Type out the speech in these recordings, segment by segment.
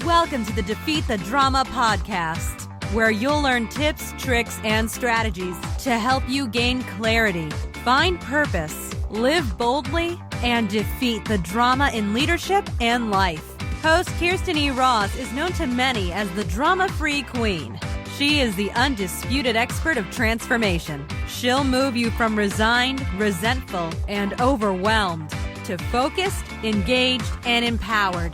Welcome to the Defeat the Drama podcast, where you'll learn tips, tricks, and strategies to help you gain clarity, find purpose, live boldly, and defeat the drama in leadership and life. Host Kirsten E. Ross is known to many as the drama-free queen. She is the undisputed expert of transformation. She'll move you from resigned, resentful, and overwhelmed to focused, engaged, and empowered.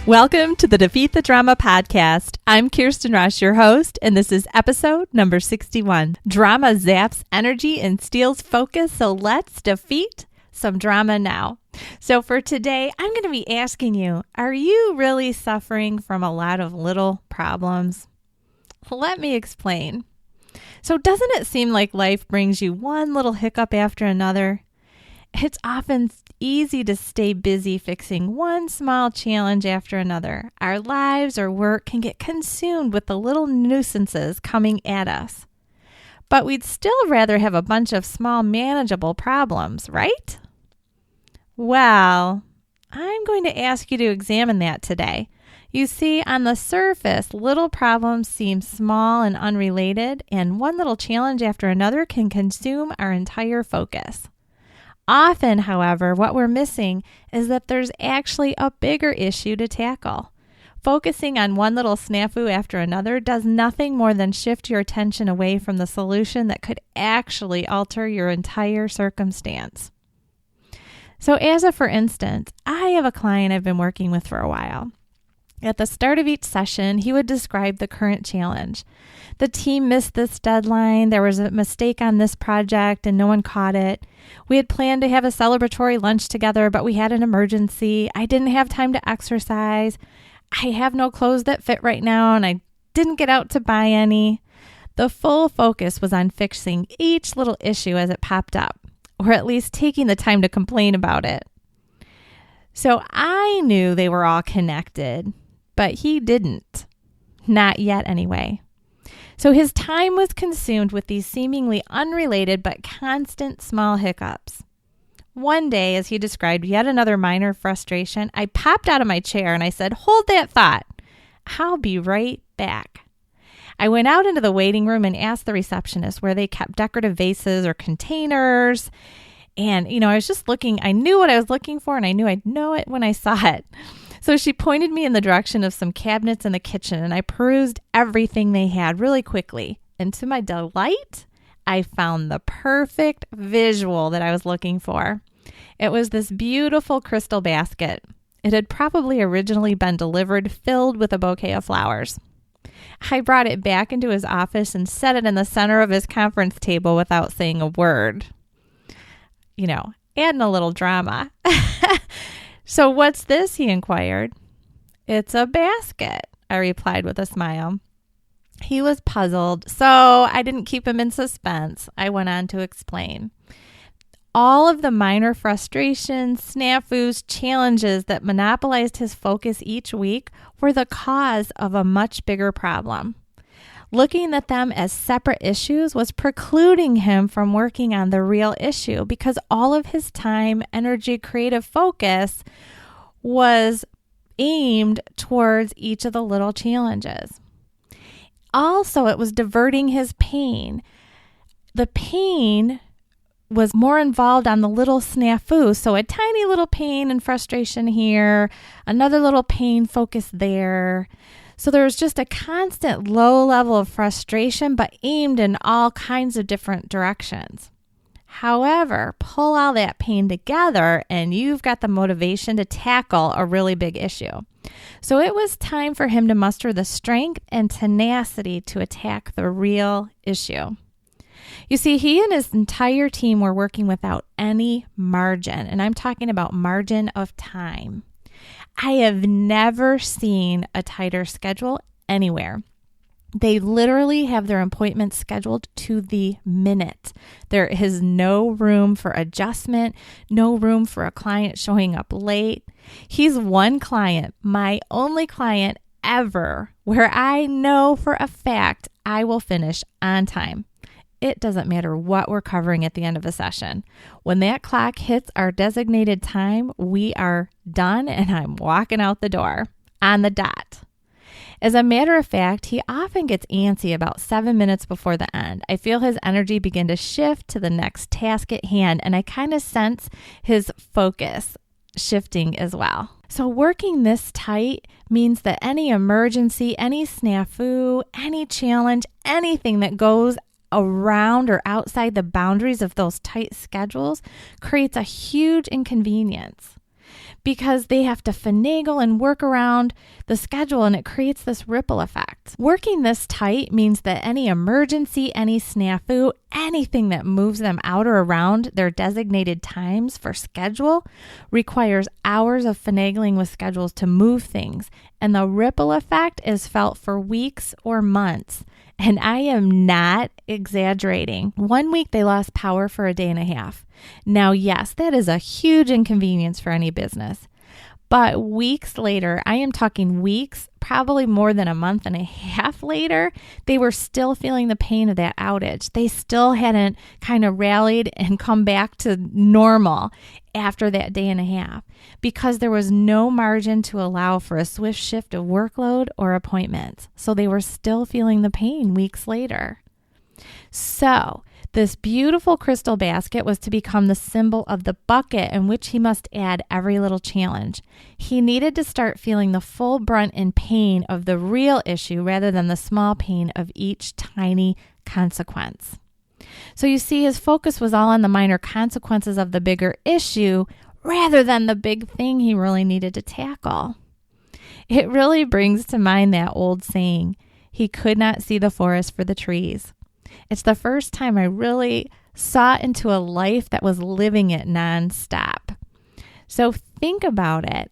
Welcome to the Defeat the Drama podcast. I'm Kirsten Ross, your host, and this is episode number 61. Drama zaps energy and steals focus, so let's defeat some drama now. So for today, I'm going to be asking you, are you really suffering from a lot of little problems? Let me explain. So doesn't it seem like life brings you one little hiccup after another? It's often easy to stay busy fixing one small challenge after another. Our lives or work can get consumed with the little nuisances coming at us. But we'd still rather have a bunch of small manageable problems, right? Well, I'm going to ask you to examine that today. You see, on the surface, little problems seem small and unrelated, and one little challenge after another can consume our entire focus. Often, however, what we're missing is that there's actually a bigger issue to tackle. Focusing on one little snafu after another does nothing more than shift your attention away from the solution that could actually alter your entire circumstance. So for instance, I have a client I've been working with for a while. At the start of each session, he would describe the current challenge. The team missed this deadline. There was a mistake on this project and no one caught it. We had planned to have a celebratory lunch together, but we had an emergency. I didn't have time to exercise. I have no clothes that fit right now, and I didn't get out to buy any. The full focus was on fixing each little issue as it popped up, or at least taking the time to complain about it. So I knew they were all connected, but he didn't. Not yet anyway. So his time was consumed with these seemingly unrelated but constant small hiccups. One day, as he described yet another minor frustration, I popped out of my chair and I said, "Hold that thought. I'll be right back." I went out into the waiting room and asked the receptionist where they kept decorative vases or containers. And, I was just looking, I knew what I was looking for and I knew I'd know it when I saw it. So she pointed me in the direction of some cabinets in the kitchen and I perused everything they had really quickly. And to my delight, I found the perfect visual that I was looking for. It was this beautiful crystal basket. It had probably originally been delivered filled with a bouquet of flowers. I brought it back into his office and set it in the center of his conference table without saying a word. Adding a little drama. "So what's this?" he inquired. "It's a basket," I replied with a smile. He was puzzled, so I didn't keep him in suspense. I went on to explain. All of the minor frustrations, snafus, challenges that monopolized his focus each week were the cause of a much bigger problem. Looking at them as separate issues was precluding him from working on the real issue because all of his time, energy, creative focus was aimed towards each of the little challenges. Also, it was diverting his pain. The pain was more involved on the little snafu. So a tiny little pain and frustration here, another little pain focus there. So there was just a constant low level of frustration, but aimed in all kinds of different directions. However, pull all that pain together and you've got the motivation to tackle a really big issue. So it was time for him to muster the strength and tenacity to attack the real issue. You see, he and his entire team were working without any margin, and I'm talking about margin of time. I have never seen a tighter schedule anywhere. They literally have their appointments scheduled to the minute. There is no room for adjustment, no room for a client showing up late. He's one client, my only client ever, where I know for a fact I will finish on time. It doesn't matter what we're covering at the end of a session. When that clock hits our designated time, we are done and I'm walking out the door on the dot. As a matter of fact, he often gets antsy about 7 minutes before the end. I feel his energy begin to shift to the next task at hand, and I kind of sense his focus shifting as well. So working this tight means that any emergency, any snafu, any challenge, anything that goes around or outside the boundaries of those tight schedules creates a huge inconvenience, because they have to finagle and work around the schedule, and it creates this ripple effect. Working this tight means that any emergency, any snafu, anything that moves them out or around their designated times for schedule requires hours of finagling with schedules to move things, and the ripple effect is felt for weeks or months. And I am not exaggerating. 1 week they lost power for a day and a half. Now, yes, that is a huge inconvenience for any business. But weeks later, I am talking weeks, probably more than a month and a half later, they were still feeling the pain of that outage. They still hadn't kind of rallied and come back to normal after that day and a half, because there was no margin to allow for a swift shift of workload or appointments. So they were still feeling the pain weeks later. So this beautiful crystal basket was to become the symbol of the bucket in which he must add every little challenge. He needed to start feeling the full brunt and pain of the real issue rather than the small pain of each tiny consequence. So you see, his focus was all on the minor consequences of the bigger issue rather than the big thing he really needed to tackle. It really brings to mind that old saying, he could not see the forest for the trees. It's the first time I really saw into a life that was living it nonstop. So think about it.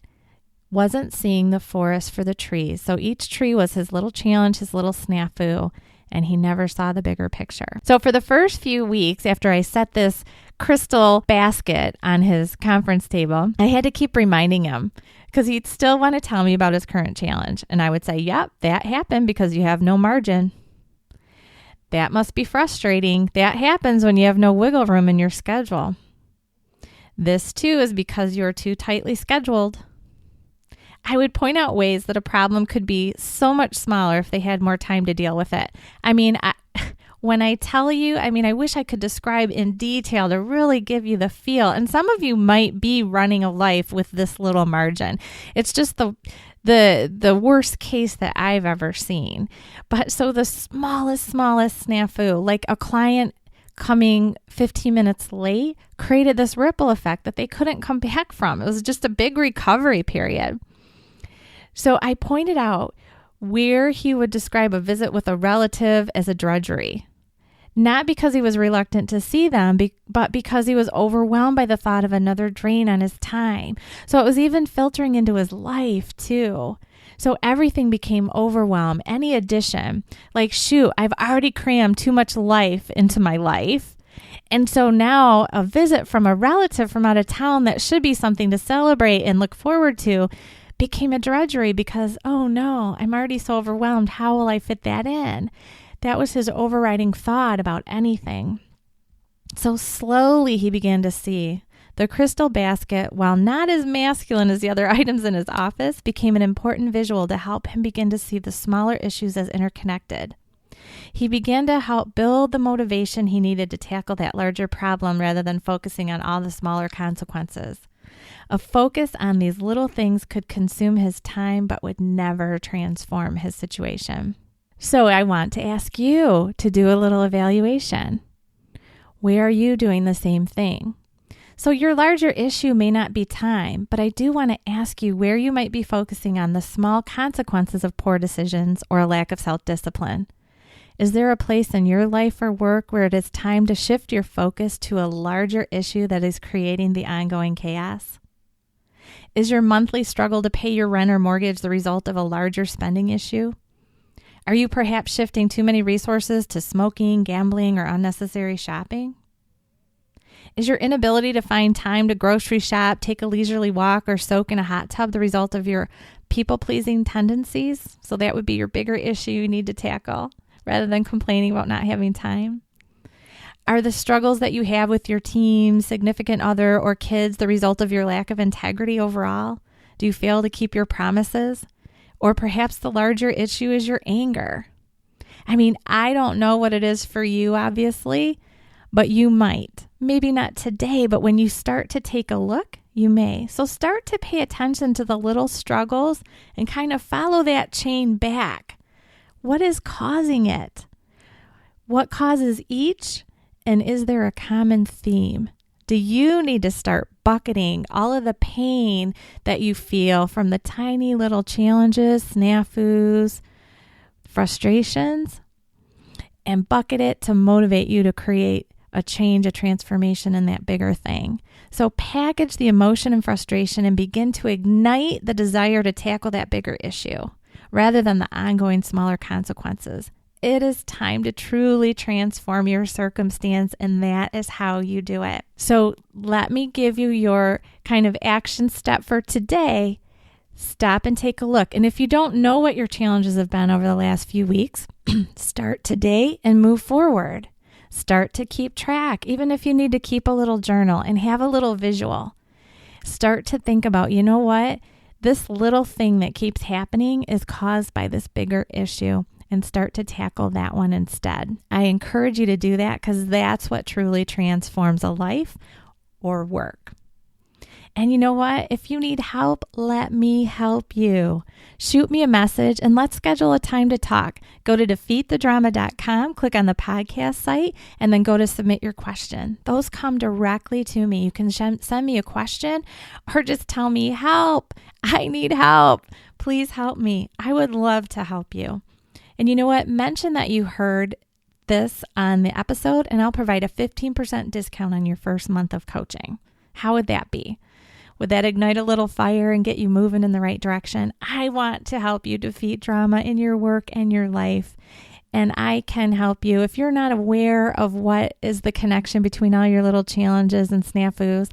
Wasn't seeing the forest for the trees. So each tree was his little challenge, his little snafu, and he never saw the bigger picture. So for the first few weeks after I set this crystal basket on his conference table, I had to keep reminding him, because he'd still want to tell me about his current challenge. And I would say, yep, that happened because you have no margin. That must be frustrating. That happens when you have no wiggle room in your schedule. This too is because you're too tightly scheduled. I would point out ways that a problem could be so much smaller if they had more time to deal with it. When I tell you, I wish I could describe in detail to really give you the feel. And some of you might be running a life with this little margin. It's just the worst case that I've ever seen. But so the smallest snafu, like a client coming 15 minutes late, created this ripple effect that they couldn't come back from. It was just a big recovery period. So I pointed out where he would describe a visit with a relative as a drudgery. Not because he was reluctant to see them, but because he was overwhelmed by the thought of another drain on his time. So it was even filtering into his life too. So everything became overwhelmed. Any addition, like, shoot, I've already crammed too much life into my life. And so now a visit from a relative from out of town that should be something to celebrate and look forward to became a drudgery because, oh no, I'm already so overwhelmed. How will I fit that in? That was his overriding thought about anything. So slowly he began to see the crystal basket, while not as masculine as the other items in his office, became an important visual to help him begin to see the smaller issues as interconnected. He began to help build the motivation he needed to tackle that larger problem rather than focusing on all the smaller consequences. A focus on these little things could consume his time but would never transform his situation. So I want to ask you to do a little evaluation. Where are you doing the same thing? So your larger issue may not be time, but I do want to ask you where you might be focusing on the small consequences of poor decisions or a lack of self-discipline. Is there a place in your life or work where it is time to shift your focus to a larger issue that is creating the ongoing chaos? Is your monthly struggle to pay your rent or mortgage the result of a larger spending issue? Are you perhaps shifting too many resources to smoking, gambling, or unnecessary shopping? Is your inability to find time to grocery shop, take a leisurely walk, or soak in a hot tub the result of your people-pleasing tendencies? So that would be your bigger issue you need to tackle rather than complaining about not having time. Are the struggles that you have with your team, significant other, or kids the result of your lack of integrity overall? Do you fail to keep your promises? Or perhaps the larger issue is your anger. I mean, I don't know what it is for you, obviously, but you might. Maybe not today, but when you start to take a look, you may. So start to pay attention to the little struggles and kind of follow that chain back. What is causing it? What causes each? And is there a common theme? Do you need to start bucketing all of the pain that you feel from the tiny little challenges, snafus, frustrations, and bucket it to motivate you to create a change, a transformation in that bigger thing? So package the emotion and frustration and begin to ignite the desire to tackle that bigger issue rather than the ongoing smaller consequences. It is time to truly transform your circumstance, and that is how you do it. So let me give you your kind of action step for today. Stop and take a look. And if you don't know what your challenges have been over the last few weeks, start today and move forward. Start to keep track, even if you need to keep a little journal and have a little visual. Start to think about, you know what? This little thing that keeps happening is caused by this bigger issue, and start to tackle that one instead. I encourage you to do that because that's what truly transforms a life or work. And you know what? If you need help, let me help you. Shoot me a message and let's schedule a time to talk. Go to defeatthedrama.com, click on the podcast site, and then go to submit your question. Those come directly to me. You can send me a question or just tell me, help, I need help. Please help me. I would love to help you. And you know what? Mention that you heard this on the episode and I'll provide a 15% discount on your first month of coaching. How would that be? Would that ignite a little fire and get you moving in the right direction? I want to help you defeat drama in your work and your life. And I can help you. If you're not aware of what is the connection between all your little challenges and snafus,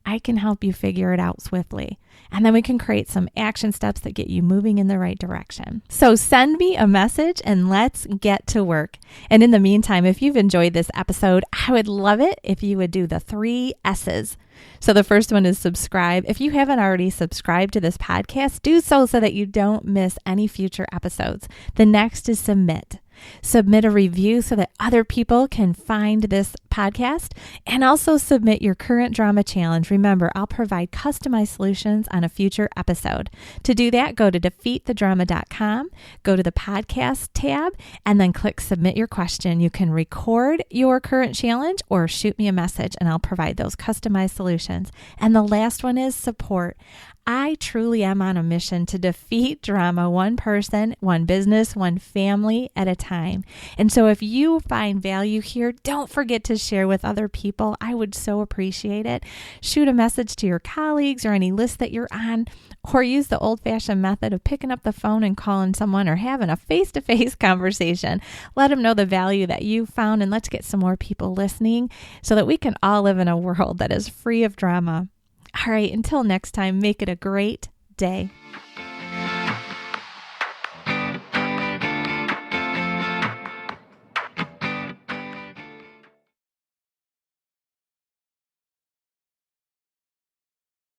I can help you figure it out swiftly. And then we can create some action steps that get you moving in the right direction. So send me a message and let's get to work. And in the meantime, if you've enjoyed this episode, I would love it if you would do the 3 S's. So the first one is subscribe. If you haven't already subscribed to this podcast, do so that you don't miss any future episodes. The next is submit. Submit a review so that other people can find this podcast, and also submit your current drama challenge. Remember, I'll provide customized solutions on a future episode. To do that, go to defeatthedrama.com, go to the podcast tab, and then click submit your question. You can record your current challenge or shoot me a message and I'll provide those customized solutions. And the last one is support. I truly am on a mission to defeat drama, one person, one business, one family at a time. And so if you find value here, don't forget to share with other people. I would so appreciate it. Shoot a message to your colleagues or any list that you're on, or use the old-fashioned method of picking up the phone and calling someone or having a face-to-face conversation. Let them know the value that you found, and let's get some more people listening so that we can all live in a world that is free of drama. All right, until next time, make it a great day.